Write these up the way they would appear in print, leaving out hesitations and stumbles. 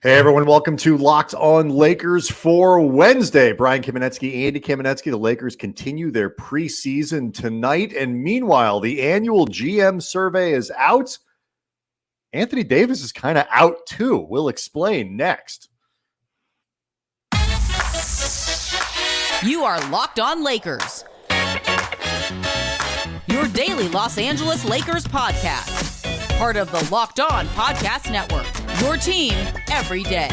Hey everyone, welcome to Locked On Lakers for Wednesday. Brian Kamenetsky, Andy Kamenetsky. The Lakers continue their preseason tonight, and meanwhile, the annual GM survey is out. Anthony Davis is kind of out too. We'll explain next. You are Locked On Lakers, your daily Los Angeles Lakers podcast. Part of the Locked On Podcast Network, your team every day.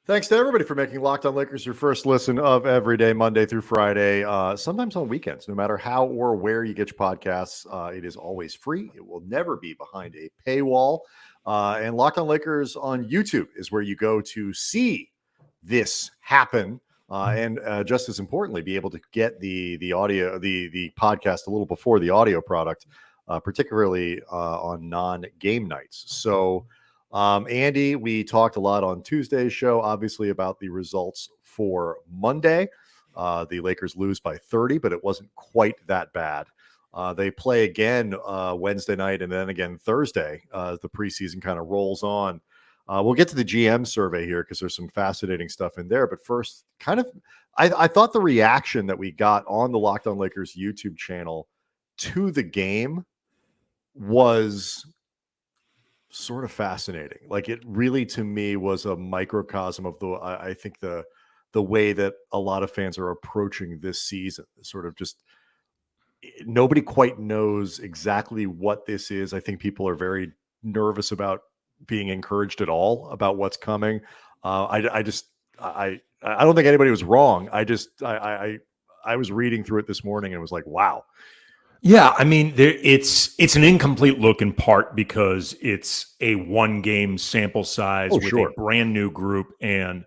Thanks to everybody for making Locked On Lakers your first listen of every day, Monday through Friday, sometimes on weekends. No matter how or where you get your podcasts, it is always free. It will never be behind a paywall. And Locked On Lakers on YouTube is where you go to see this happen. And just as importantly, be able to get the audio, the podcast a little before the audio product, particularly on non-game nights. So, Andy, we talked a lot on Tuesday's show, obviously, about the results for Monday. The Lakers lose by 30, but it wasn't quite that bad. They play again Wednesday night and then again Thursday as the preseason kind of rolls on. We'll get to the GM survey here because there's some fascinating stuff in there. But first, I thought the reaction that we got on the Locked On Lakers YouTube channel to the game was sort of fascinating. Like, it really, to me, was a microcosm of I think the way that a lot of fans are approaching this season. Sort of just nobody quite knows exactly what this is. I think people are very nervous about being encouraged at all about what's coming. I don't think anybody was wrong. I was reading through it this morning and was like, wow. Yeah, I mean, it's an incomplete look in part because it's a one-game sample size with a brand new group, and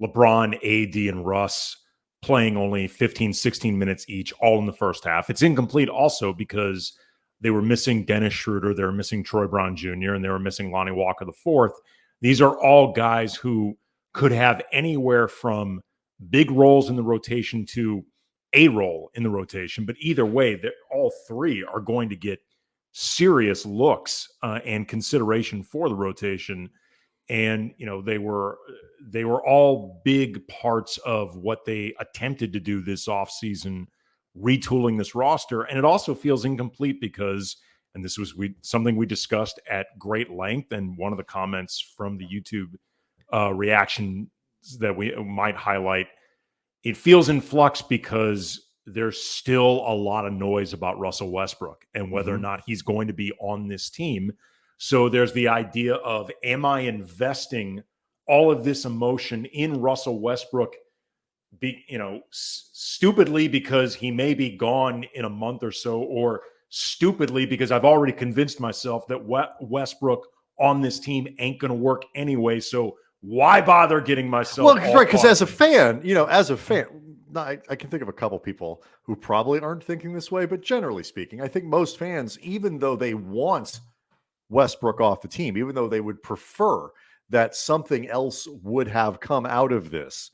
LeBron, AD, and Russ playing only 15, 16 minutes each, all in the first half. It's incomplete also because they were missing Dennis Schroeder, they were missing Troy Brown Jr., and they were missing Lonnie Walker IV. These are all guys who could have anywhere from big roles in the rotation to a role in the rotation. But either way, all three are going to get serious looks and consideration for the rotation. And, you know, they were all big parts of what they attempted to do this offseason, retooling this roster. And it also feels incomplete because, and this was something we discussed at great length, and one of the comments from the YouTube reaction that we might highlight, it feels in flux because there's still a lot of noise about Russell Westbrook and whether or not he's going to be on this team. So there's the idea of, am I investing all of this emotion in Russell Westbrook, stupidly because he may be gone in a month or so, or stupidly because I've already convinced myself that Westbrook on this team ain't going to work anyway. So why bother getting myself? Well, right, because as a fan, I can think of a couple people who probably aren't thinking this way, but generally speaking, I think most fans, even though they want Westbrook off the team, even though they would prefer that something else would have come out of this,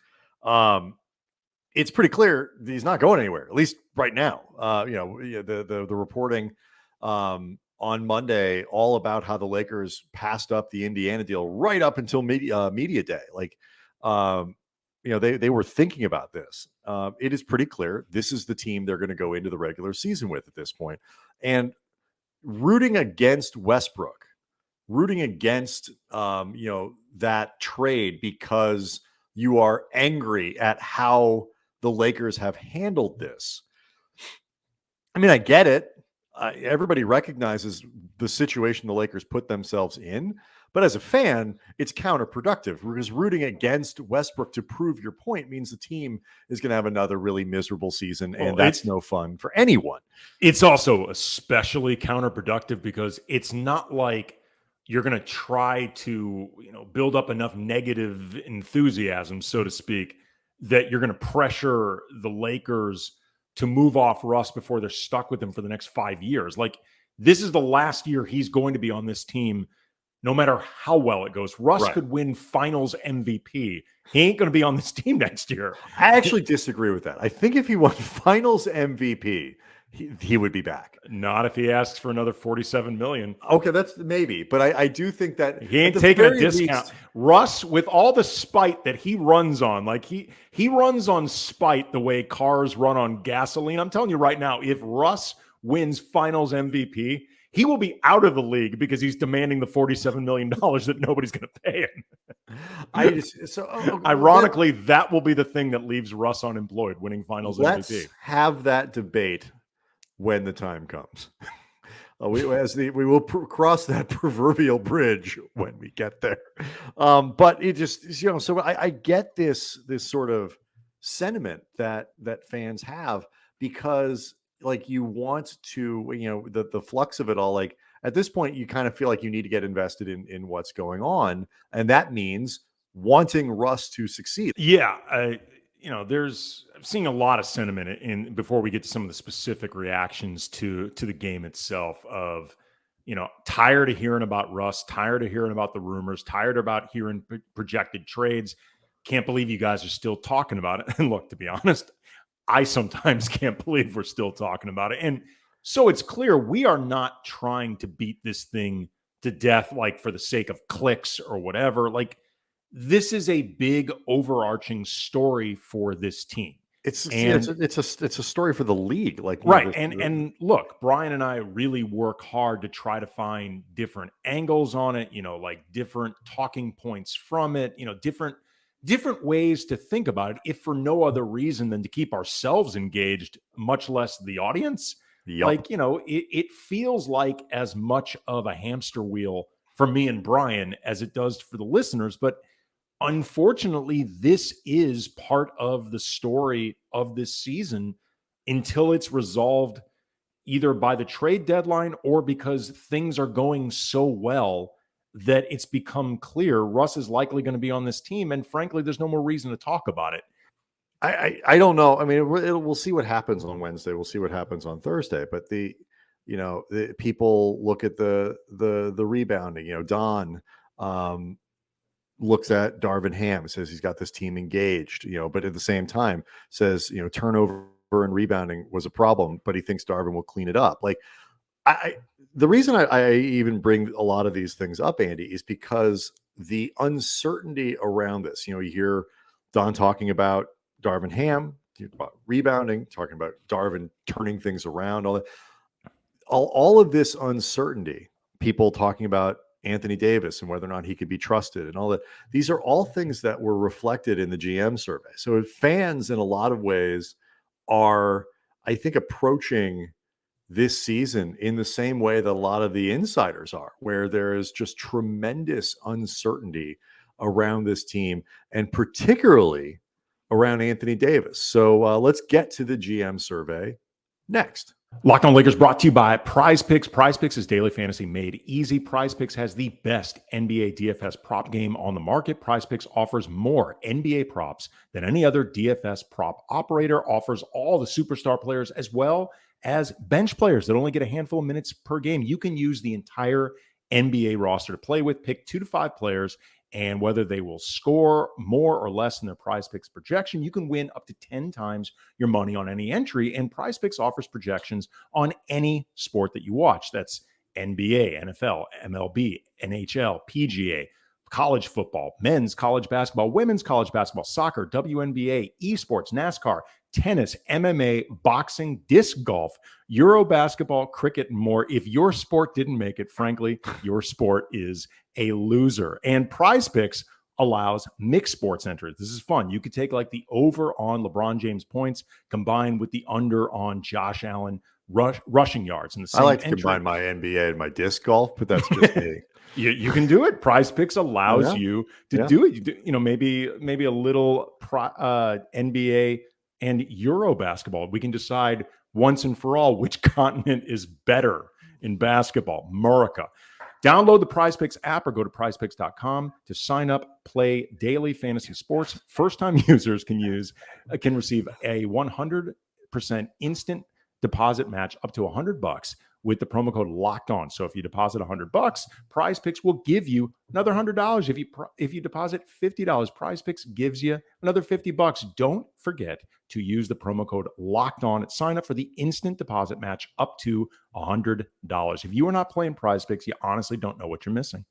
it's pretty clear that he's not going anywhere, at least right now. The reporting on Monday all about how the Lakers passed up the Indiana deal right up until media day. Like, they were thinking about this. It is pretty clear this is the team they're going to go into the regular season with at this point. And rooting against Westbrook, rooting against, that trade because you are angry at how the Lakers have handled this. I mean, I get it. Everybody recognizes the situation the Lakers put themselves in, but as a fan, it's counterproductive because rooting against Westbrook to prove your point means the team is going to have another really miserable season, and that's no fun for anyone. It's also especially counterproductive because it's not like you're going to try to, build up enough negative enthusiasm, so to speak, that you're going to pressure the Lakers to move off Russ before they're stuck with him for the next 5 years. Like, this is the last year he's going to be on this team. no matter how well it goes. Russ Right. could win finals MVP. He ain't going to be on this team next year. I actually disagree with that. I think if he won finals MVP, he would be back. Not if he asks for another $47 million. Okay, that's maybe, but I do think that he ain't taking a discount. Russ, with all the spite that he runs on, like he runs on spite the way cars run on gasoline. I'm telling you right now, if Russ wins finals MVP, he will be out of the league because he's demanding the $47 million that nobody's going to pay him. Ironically, that will be the thing that leaves Russ unemployed, winning finals MVP. Let's have that debate when the time comes. We will cross that proverbial bridge when we get there. But it just, so I get this sort of sentiment that fans have, because like you want to, the flux of it all, like at this point, you kind of feel like you need to get invested in what's going on. And that means wanting Russ to succeed. Yeah. I'm seeing a lot of sentiment before we get to some of the specific reactions to the game itself of, tired of hearing about Russ, tired of hearing about the rumors, tired about hearing projected trades. Can't believe you guys are still talking about it. And look, to be honest, I sometimes can't believe we're still talking about it. And so it's clear we are not trying to beat this thing to death, like for the sake of clicks or whatever. Like, this is a big overarching story for this team. It's a story for the league. Like, right. And look, Brian and I really work hard to try to find different angles on it, like different talking points from it, different ways to think about it, if for no other reason than to keep ourselves engaged, much less the audience. Yep. Like, it feels like as much of a hamster wheel for me and Brian as it does for the listeners. But unfortunately, this is part of the story of this season until it's resolved either by the trade deadline or because things are going so well that it's become clear Russ is likely going to be on this team. And frankly, there's no more reason to talk about it. I don't know. I mean, we'll see what happens on Wednesday. We'll see what happens on Thursday. But the people look at the rebounding. Don looks at Darvin Ham, says he's got this team engaged. But at the same time says turnover and rebounding was a problem, but he thinks Darvin will clean it up. Like, the reason I even bring a lot of these things up, Andy, is because the uncertainty around this. You hear Don talking about Darvin Ham, about rebounding, talking about Darvin turning things around, all of this uncertainty, people talking about Anthony Davis and whether or not he could be trusted and all that. These are all things that were reflected in the GM survey. So fans in a lot of ways are, I think, approaching this season in the same way that a lot of the insiders are, where there is just tremendous uncertainty around this team, and particularly around Anthony Davis. So let's get to the GM survey next. Locked On Lakers brought to you by Prize Picks. Prize Picks is daily fantasy made easy. Prize Picks has the best NBA DFS prop game on the market. Prize Picks offers more NBA props than any other DFS prop operator, offers all the superstar players as well as bench players that only get a handful of minutes per game. You can use the entire NBA roster to play with, pick 2 to 5 players, and whether they will score more or less than their Prize Picks projection, you can win up to 10 times your money on any entry. And Prize Picks offers projections on any sport that you watch. That's NBA, NFL, MLB, NHL, PGA, college football, men's college basketball, women's college basketball, soccer, WNBA, esports, NASCAR, tennis, MMA, boxing, disc golf, Euro basketball, cricket, and more. If your sport didn't make it, frankly, your sport is a loser. And Prize Picks allows mixed sports entries. This is fun. You could take like the over on LeBron James points combined with the under on Josh Allen rushing yards. In the same I like to entry. combine my NBA and my disc golf, but that's just me. You can do it. Prize Picks allows you to do it. You do, maybe a little NBA and Euro basketball. We can decide once and for all which continent is better in basketball. America. Download the Prize Picks app or go to prizepicks.com to sign up, play daily fantasy sports. First-time users can receive a 100% instant deposit match up to $100 with the promo code Locked On. So if you deposit $100, Prize Picks will give you another $100. If you deposit $50, Prize Picks gives you another $50. Don't forget to use the promo code Locked On. Sign up for the instant deposit match up to $100. If you are not playing Prize Picks, you honestly don't know what you're missing.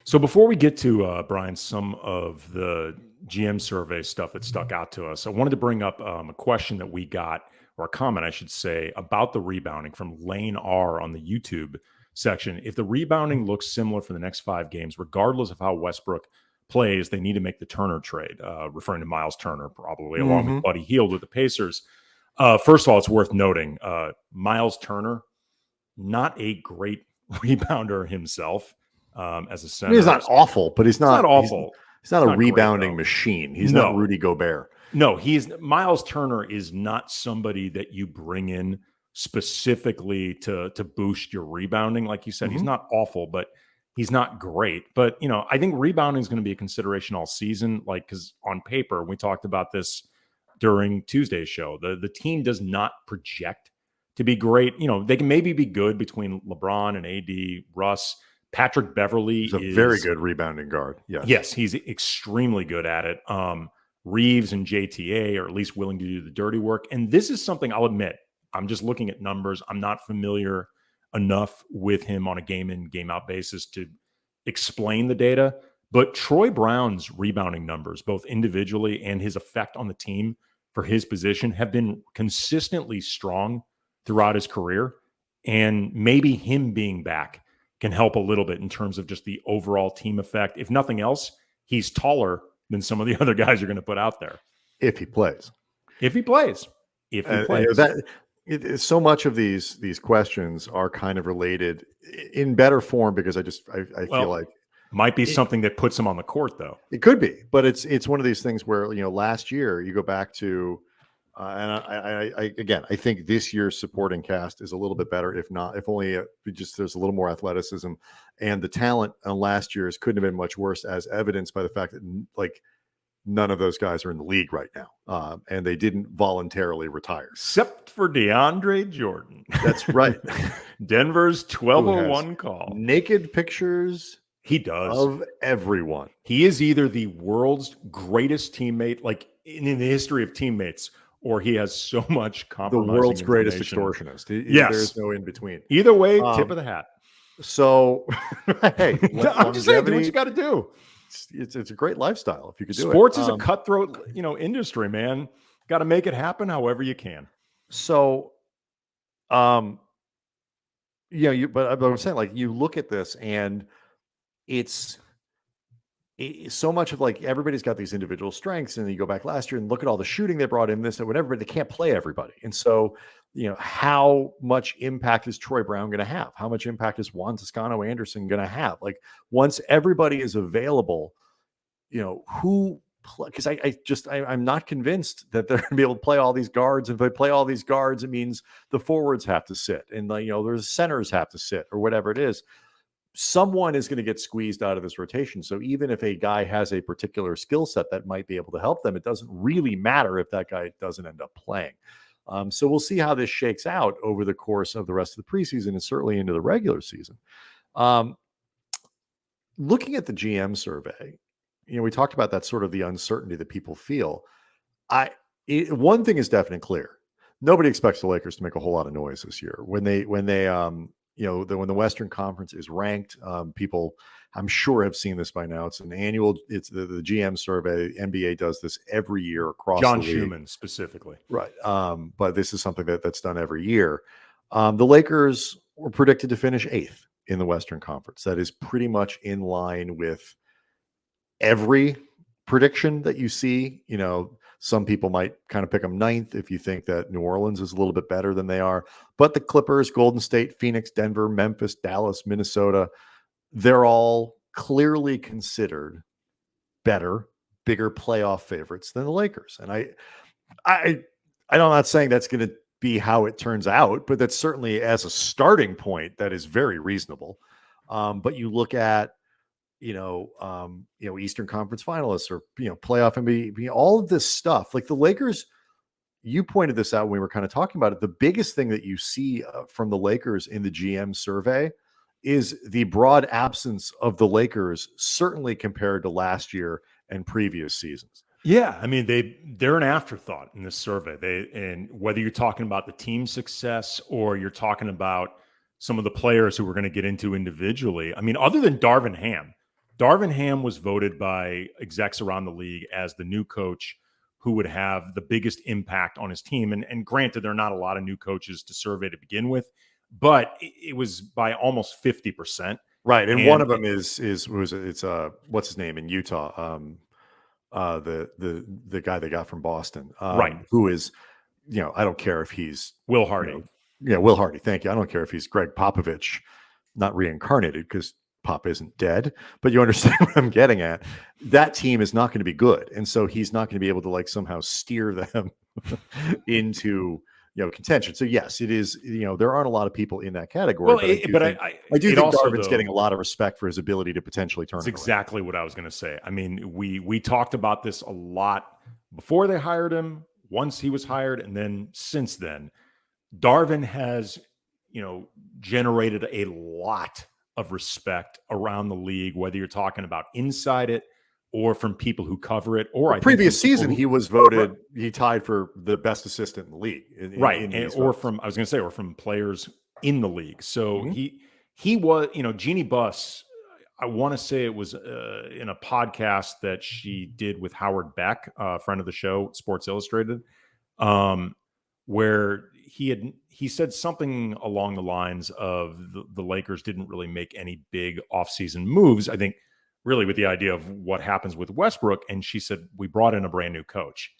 So before we get to, Brian, some of the GM survey stuff that stuck out to us, I wanted to bring up a question that we got, or a comment, I should say, about the rebounding from Lane R on the YouTube section. If the rebounding looks similar for the next 5 games, regardless of how Westbrook plays, they need to make the Turner trade, referring to Miles Turner, probably, along with Buddy Hield with the Pacers. First of all, it's worth noting, Miles Turner, not a great rebounder himself. As a center, he's not awful, but he's not awful. He's not a rebounding machine. He's not Rudy Gobert. No, Miles Turner is not somebody that you bring in specifically to boost your rebounding. Like you said, he's not awful, but he's not great. But I think rebounding is going to be a consideration all season. Like, because on paper, we talked about this during Tuesday's show. The team does not project to be great. They can maybe be good between LeBron and AD, Russ. Patrick Beverly is a very good rebounding guard. Yes, he's extremely good at it. Reeves and JTA are at least willing to do the dirty work. And this is something I'll admit, I'm just looking at numbers. I'm not familiar enough with him on a game in, game out basis to explain the data. But Troy Brown's rebounding numbers, both individually and his effect on the team for his position, have been consistently strong throughout his career. And maybe him being back can help a little bit in terms of just the overall team effect. If nothing else, he's taller than some of the other guys you're going to put out there. If he plays. So much of these questions are kind of related in better form, because I feel like might be something that puts him on the court, though. It could be, but it's one of these things where, last year you go back to, and I think this year's supporting cast is a little bit better, if only there's a little more athleticism, and the talent on last year's couldn't have been much worse, as evidenced by the fact that none of those guys are in the league right now, and they didn't voluntarily retire, except for DeAndre Jordan. That's right. Denver's 1201 call. Naked pictures. He does of everyone. He is either the world's greatest teammate, like in the history of teammates, or he has so much compromising. The world's greatest extortionist. Yes. There's no in between. Either way, tip of the hat. So, hey, I'm just saying, do what you got to do. It's a great lifestyle if you could do it. Sports is a cutthroat, industry, man. Got to make it happen however you can. So, but I'm saying, you look at this and it's so much of everybody's got these individual strengths, and then you go back last year and look at all the shooting they brought in, this and whatever, but they can't play everybody. And so, how much impact is Troy Brown going to have? How much impact is Juan Toscano Anderson going to have? Once everybody is available, because I'm not convinced that they're going to be able to play all these guards. If they play all these guards, it means the forwards have to sit, and there's centers have to sit, or whatever it is. Someone is going to get squeezed out of this rotation. So even if a guy has a particular skill set that might be able to help them, it doesn't really matter if that guy doesn't end up playing. So we'll see how this shakes out over the course of the rest of the preseason, and certainly into the regular season. Looking at the GM survey, we talked about that sort of the uncertainty that people feel. One thing is definitely clear. Nobody expects the Lakers to make a whole lot of noise this year. When the Western Conference is ranked, people, I'm sure, have seen this by now. It's the GM survey. NBA does this every year across John the league. Schumann specifically. Right. But this is something that's done every year. The Lakers were predicted to finish 8th in the Western Conference. That is pretty much in line with every prediction that you see. Some people might kind of pick them 9th if you think that New Orleans is a little bit better than they are. But the Clippers, Golden State, Phoenix, Denver, Memphis, Dallas, Minnesota, they're all clearly considered better, bigger playoff favorites than the Lakers. And I'm not saying that's going to be how it turns out, but that's certainly, as a starting point, that is very reasonable. But you look at Eastern Conference finalists, or playoff NBA, all of this stuff. The Lakers you pointed this out when we were kind of talking about it. The biggest thing that you see from the Lakers in the GM survey is the broad absence of the Lakers, certainly compared to last year and previous seasons. Yeah, I mean they're an afterthought in this survey. And whether you're talking about the team success or you're talking about some of the players who we're going to get into individually. I mean, other than Darvin Ham was voted by execs around the league as the new coach who would have the biggest impact on his team. And granted, there are not a lot of new coaches to survey to begin with, but it was by almost 50%. Right. And one of them it's what's his name in Utah? The guy they got from Boston. Right. Who is, I don't care if he's Will Hardy. Will Hardy. Thank you. I don't care if he's Greg Popovich, not reincarnated, because Pop isn't dead, but you understand what I'm getting at. That team is not going to be good. And so he's not going to be able to somehow steer them into, contention. So yes, it is, there aren't a lot of people in that category. Well, I do think Darvin's getting a lot of respect for his ability to potentially turn it around. That's exactly what I was going to say. I mean, we talked about this a lot before they hired him, once he was hired, and then since then. Darvin has, generated a lot of respect around the league, whether you're talking about inside it or from people who cover it. Or previous season, he was voted, he tied for the best assistant in the league. Or from players in the league. So he was, Jeannie Buss, I want to say it was in a podcast that she did with Howard Beck, a friend of the show, Sports Illustrated, where he said something along the lines of the Lakers didn't really make any big offseason moves, I think, really with the idea of what happens with Westbrook. And she said, we brought in a brand new coach.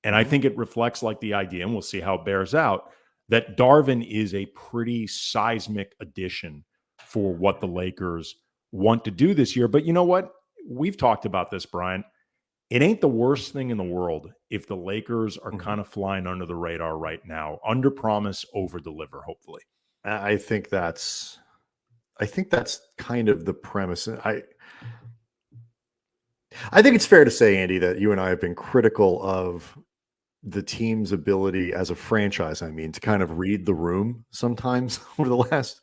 And I think it reflects the idea, and we'll see how it bears out, that Darvin is a pretty seismic addition for what the Lakers want to do this year. But you know what? We've talked about this, Brian. It ain't the worst thing in the world if the Lakers are kind of flying under the radar right now. Under promise, over deliver, hopefully. I think that's kind of the premise. I think it's fair to say, Andy, that you and I have been critical of the team's ability as a franchise, to kind of read the room sometimes over the last,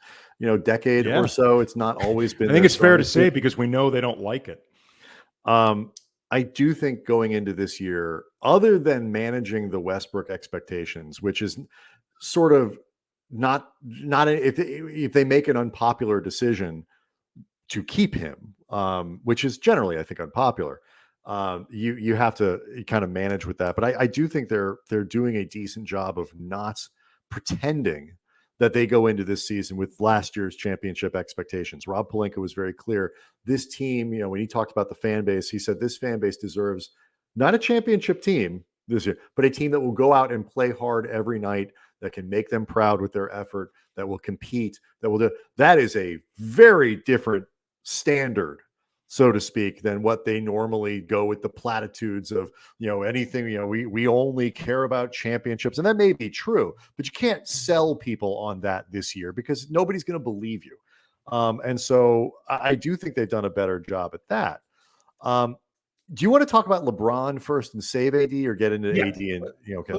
decade or so. It's not always been. I think it's fair to say because we know they don't like it. I do think going into this year, other than managing the Westbrook expectations, which is sort of not if they make an unpopular decision to keep him, which is generally, I think, unpopular. You have to kind of manage with that. But I do think they're doing a decent job of not pretending that they go into this season with last year's championship expectations. Rob Pelinka was very clear. This team, when he talked about the fan base, he said this fan base deserves not a championship team this year, but a team that will go out and play hard every night, that can make them proud with their effort, that will compete, that is a very different standard, so to speak, than what they normally go with the platitudes of, anything, we only care about championships. And that may be true, but you can't sell people on that this year because nobody's going to believe you. And so I do think they've done a better job at that. Do you want to talk about LeBron first and save AD, or get into AD? And okay.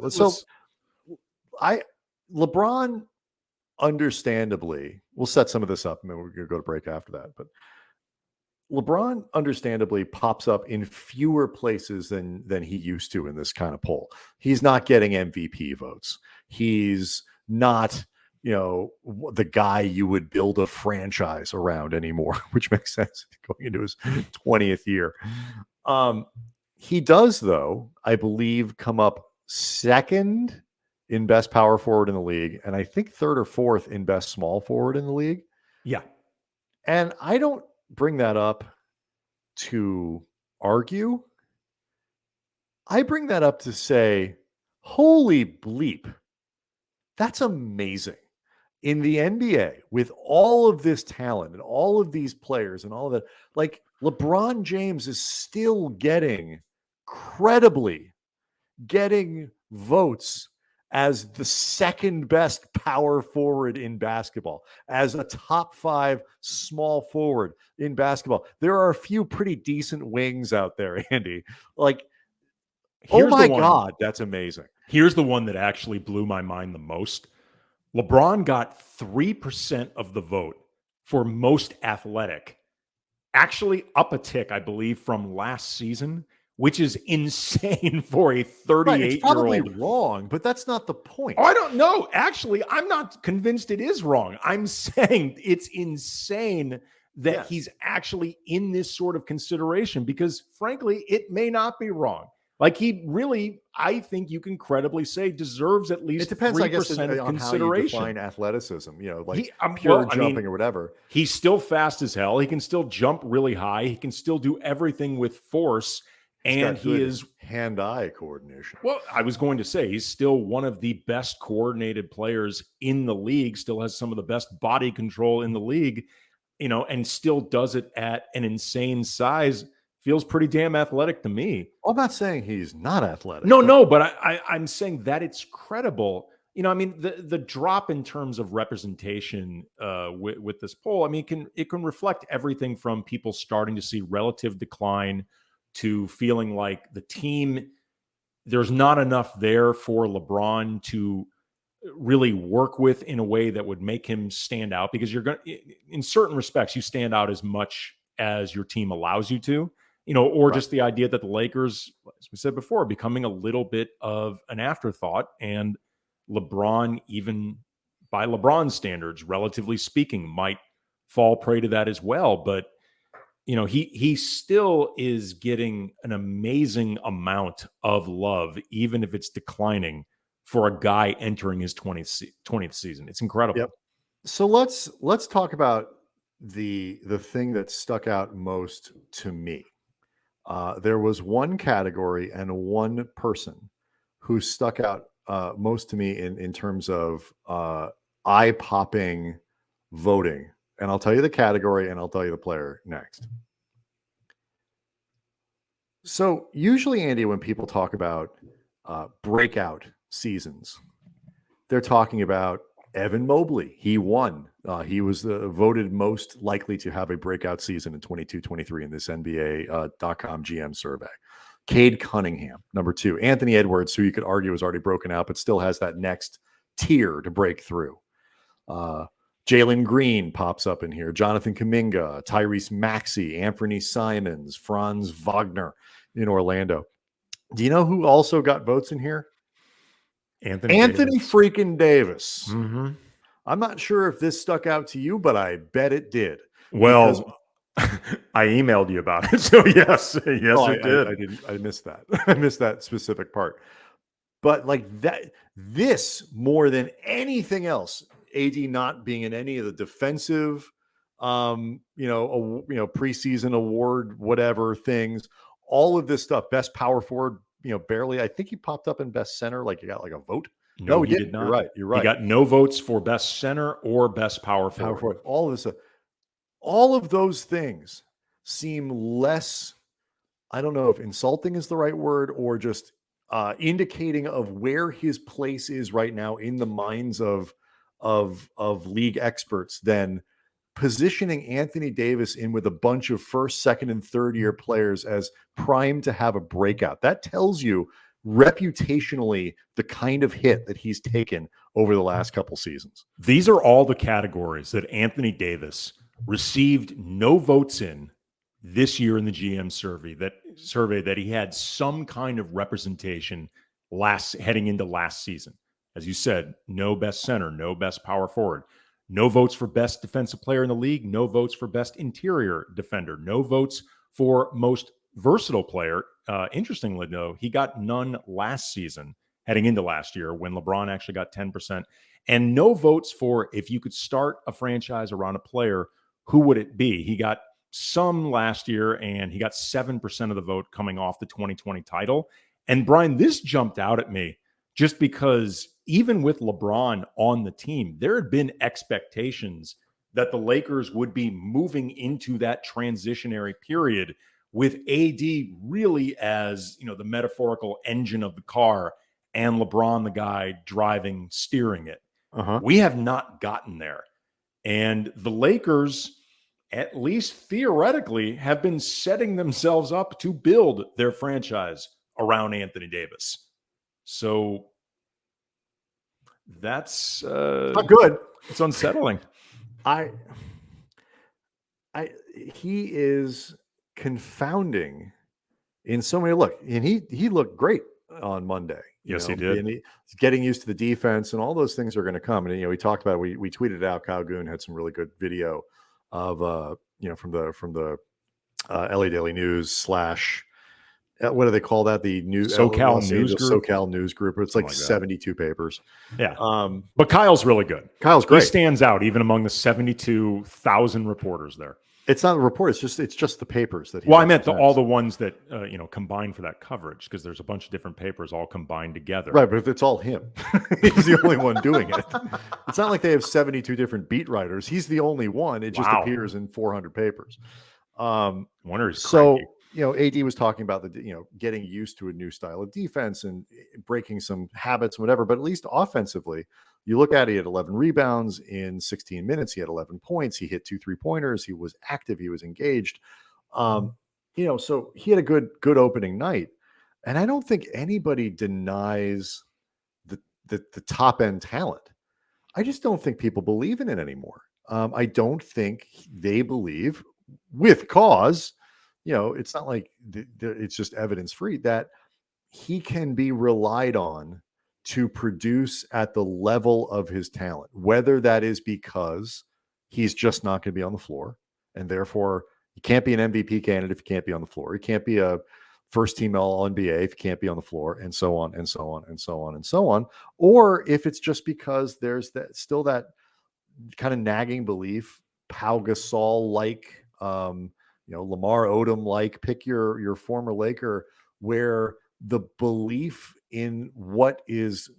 LeBron, understandably, we'll set some of this up and then we're going to go to break after that. But LeBron understandably pops up in fewer places than he used to in this kind of poll. He's not getting MVP votes. He's not, the guy you would build a franchise around anymore, which makes sense going into his 20th year. He does, though, I believe, come up second in best power forward in the league, and I think third or fourth in best small forward in the league. Yeah. And I don't bring that up to argue. I bring that up to say, holy bleep, that's amazing. In the NBA, with all of this talent and all of these players and all of that, LeBron James is still credibly getting votes as the second best power forward in basketball, as a top 5 small forward in basketball. There are a few pretty decent wings out there, Andy. Oh my God, that's amazing. Here's the one that actually blew my mind the most. LeBron got 3% of the vote for most athletic, actually up a tick, I believe, from last season, which is insane for a 38-year-old. Right, it's probably wrong, but that's not the point. Oh, I don't know. Actually, I'm not convinced it is wrong. I'm saying it's insane that he's actually in this sort of consideration because, frankly, it may not be wrong. Like he really, I think you can credibly say deserves at least. It depends, 3% I guess, of on consideration. how you define athleticism. Like pure jumping or whatever. He's still fast as hell. He can still jump really high. He can still do everything with force. And he is hand-eye coordination. Well, I was going to say he's still one of the best coordinated players in the league. Still has some of the best body control in the league. And still does it at an insane size. Feels pretty damn athletic to me. I'm not saying he's not athletic. No, but I'm saying that it's credible. The drop in terms of representation with this poll, it can reflect everything from people starting to see relative decline to feeling like the team, there's not enough there for LeBron to really work with in a way that would make him stand out, because you're going to, in certain respects, you stand out as much as your team allows you to. Or just the idea that the Lakers, as we said before, are becoming a little bit of an afterthought, and LeBron, even by LeBron's standards, relatively speaking, might fall prey to that as well. But, he still is getting an amazing amount of love, even if it's declining for a guy entering his 20th season. It's incredible. Yep. So let's talk about the thing that stuck out most to me. There was one category and one person who stuck out most to me in terms of eye-popping voting. And I'll tell you the category and I'll tell you the player next. So usually, Andy, when people talk about breakout seasons, they're talking about Evan Mobley. He won. He was voted most likely to have a breakout season in 22-23 in this NBA.com GM survey. Cade Cunningham, number 2. Anthony Edwards, who you could argue has already broken out, but still has that next tier to break through. Jalen Green pops up in here. Jonathan Kuminga, Tyrese Maxey, Anthony Simons, Franz Wagner in Orlando. Do you know who also got votes in here? Anthony freaking Davis. Mm-hmm. I'm not sure if this stuck out to you, but I bet it did. Well, I emailed you about it, so yes, it did. I missed that. I missed that specific part. But like that, this more than anything else, AD not being in any of the defensive, preseason award, whatever things, all of this stuff, best power forward, barely. I think he popped up in best center. Like you got like a vote. No, he did not. You're right. He got no votes for best center or best power forward. All of this, all of those things seem less, I don't know if insulting is the right word, or just indicating of where his place is right now in the minds of league experts than positioning Anthony Davis in with a bunch of first, second, and third year players as primed to have a breakout. That tells you reputationally the kind of hit that he's taken over the last couple seasons. These are all the categories that Anthony Davis received no votes in this year in the GM survey that he had some kind of representation heading into last season. As you said, no best center, no best power forward, no votes for best defensive player in the league, no votes for best interior defender, no votes for most versatile player. Interestingly, though, he got none last season heading into last year when LeBron actually got 10%, and no votes for if you could start a franchise around a player, who would it be? He got some last year, and he got 7% of the vote coming off the 2020 title. And Brian, this jumped out at me just because even with LeBron on the team, there had been expectations that the Lakers would be moving into that transitionary period with AD really as, the metaphorical engine of the car and LeBron the guy driving, steering it. We have not gotten there. And the Lakers, at least theoretically, have been setting themselves up to build their franchise around Anthony Davis. So that's not good. It's unsettling. He is confounding in so many. Look, and he looked great on Monday. Yes, he did. And he's getting used to the defense, and all those things are going to come. And we talked about it. We tweeted it out. Kyle Goon had some really good video of from the LA Daily News / what do they call that? The SoCal News Group. SoCal News Group. It's like 72 papers. Yeah. But Kyle's really good. Kyle's great. He stands out even among the 72,000 reporters there. It's not the report. It's just the papers that. I meant all the ones that combined for that coverage, because there's a bunch of different papers all combined together. Right, but if it's all him, he's the only one doing it. It's not like they have 72 different beat writers. He's the only one. It just appears in 400 papers. Wonder is so. Cranky. AD was talking about getting used to a new style of defense and breaking some habits, whatever. But at least offensively, you look at it, he had 11 rebounds in 16 minutes. He had 11 points. He hit 2 3-pointers. He was active. He was engaged. So he had a good opening night. And I don't think anybody denies the top end talent. I just don't think people believe in it anymore. I don't think they believe, with cause. It's not like it's just evidence free, that he can be relied on to produce at the level of his talent, whether that is because he's just not going to be on the floor, and therefore he can't be an MVP candidate if he can't be on the floor. He can't be a first team All-NBA if he can't be on the floor, and so on and so on and so on and so on. Or if it's just because there's that kind of nagging belief, Pau Gasol like, Lamar Odom like, pick your former Laker, where the belief in what is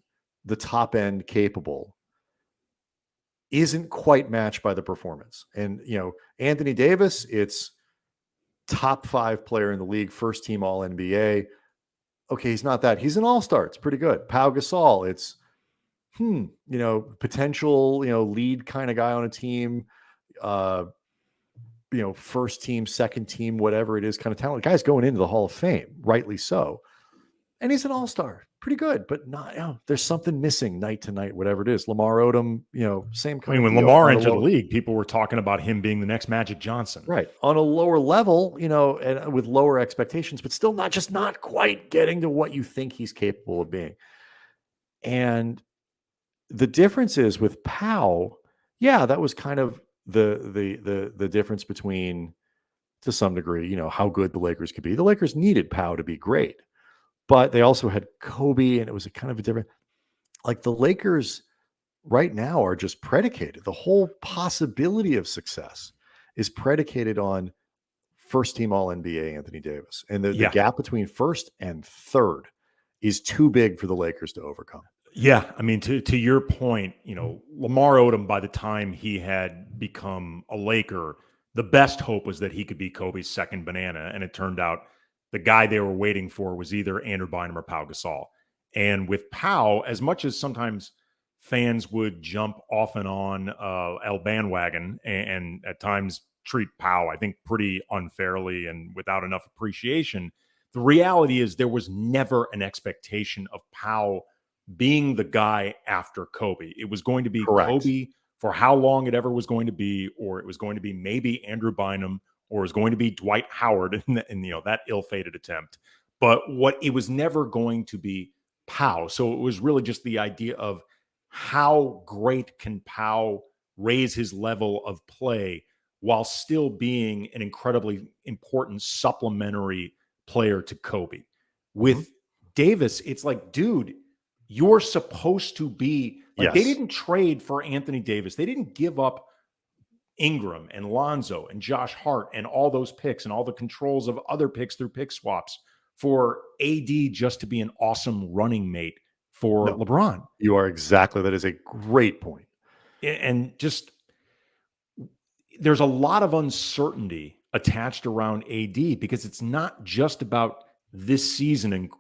the top end capable isn't quite matched by the performance. And Anthony Davis, it's top 5 player in the league, first team All NBA. Okay, he's not that. He's an all-star. It's pretty good. Pau Gasol, it's potential lead kind of guy on a team. First team, second team, whatever it is, kind of talent. The guy's going into the Hall of Fame, rightly so. And he's an all-star. Pretty good, but not, there's something missing night to night, whatever it is. Lamar Odom, same kind of when Lamar entered the league, people were talking about him being the next Magic Johnson. Right. On a lower level, and with lower expectations, but still not quite getting to what you think he's capable of being. And the difference is with Pau, that was kind of the difference between, to some degree, how good the Lakers could be. The Lakers needed Pau to be great, but they also had Kobe, and it was a kind of a different, like, the Lakers right now are just predicated. The whole possibility of success is predicated on first team All NBA Anthony Davis. And the gap between first and third is too big for the Lakers to overcome. Yeah, I mean, to your point, Lamar Odom, by the time he had become a Laker, the best hope was that he could be Kobe's second banana, and it turned out the guy they were waiting for was either Andrew Bynum or Pau Gasol. And with Pau, as much as sometimes fans would jump off and on El bandwagon and at times treat Pau, I think, pretty unfairly and without enough appreciation, the reality is there was never an expectation of Pau being the guy after Kobe. It was going to be Correct. Kobe for how long it ever was going to be, or it was going to be maybe Andrew Bynum, or it was going to be Dwight Howard in that ill-fated attempt. But it was never going to be Pau. So it was really just the idea of how great can Pau raise his level of play while still being an incredibly important supplementary player to Kobe. With Davis, it's like, dude, you're supposed to be like, they didn't trade for Anthony Davis. They didn't give up Ingram and Lonzo and Josh Hart and all those picks and all the controls of other picks through pick swaps for AD just to be an awesome running mate for LeBron. You are exactly. That is a great point. And just, there's a lot of uncertainty attached around AD because it's not just about this season and,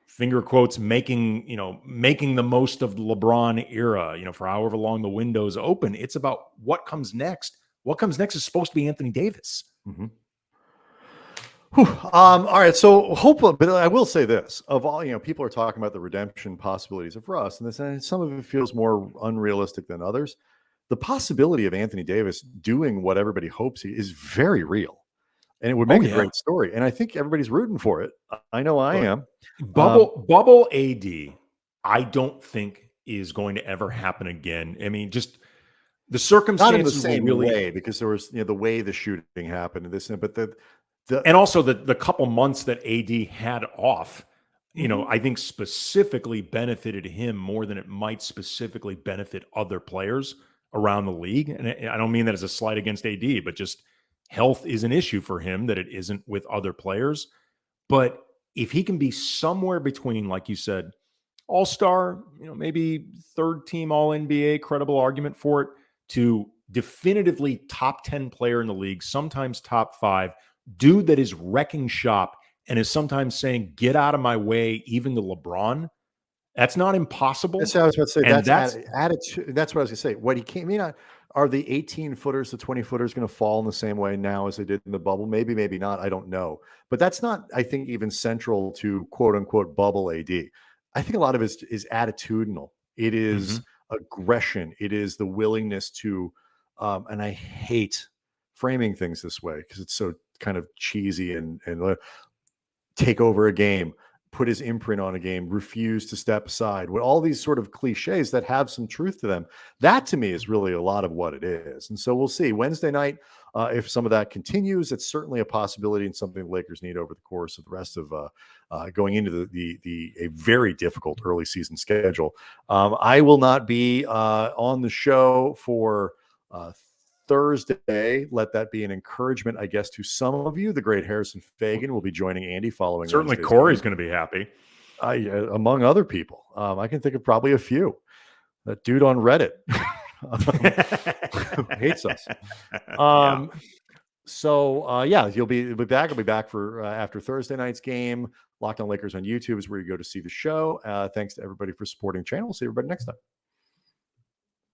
finger quotes, making the most of the LeBron era, for however long the window's open. It's about what comes next. What comes next is supposed to be Anthony Davis. Mm-hmm. All right. So hopefully, but I will say this: of all, people are talking about the redemption possibilities of Russ, and this, and some of it feels more unrealistic than others. The possibility of Anthony Davis doing what everybody hopes he is very real, and it would make a great story. And I think everybody's rooting for it. I know I am. Bubble AD, I don't think is going to ever happen again. I mean, just the circumstances not in the same really way, because there was the way the shooting happened and this, but and also the couple months that AD had off, I think specifically benefited him more than it might specifically benefit other players around the league. And I don't mean that as a slight against AD, but just health is an issue for him that it isn't with other players. But if he can be somewhere between, like you said, all-star, maybe third team All-NBA, credible argument for it, to definitively top 10 player in the league, sometimes top 5, dude that is wrecking shop and is sometimes saying, get out of my way, even to LeBron. That's not impossible. That's what I was about to say. That's attitude. That's what I was going to say. What he can't, are the 18-footers, the 20-footers going to fall in the same way now as they did in the bubble? Maybe, maybe not. I don't know. But that's not, I think, even central to quote unquote bubble AD. I think a lot of it is attitudinal. It is aggression. It is the willingness to, and I hate framing things this way because it's so kind of cheesy and take over a game, put his imprint on a game, refuse to step aside, with all these sort of cliches that have some truth to them. That to me is really a lot of what it is. And so we'll see Wednesday night if some of that continues. It's certainly a possibility and something the Lakers need over the course of the rest of going into a very difficult early season schedule. I will not be on the show for Thursday. Let that be an encouragement, I guess, to some of you. The great Harrison Fagan will be joining Andy following. Certainly Corey's going to be happy. Among other people. I can think of probably a few. That dude on Reddit hates us. So you'll be back. I'll be back for after Thursday night's game. Locked On Lakers on YouTube is where you go to see the show. Thanks to everybody for supporting the channel. We'll see everybody next time.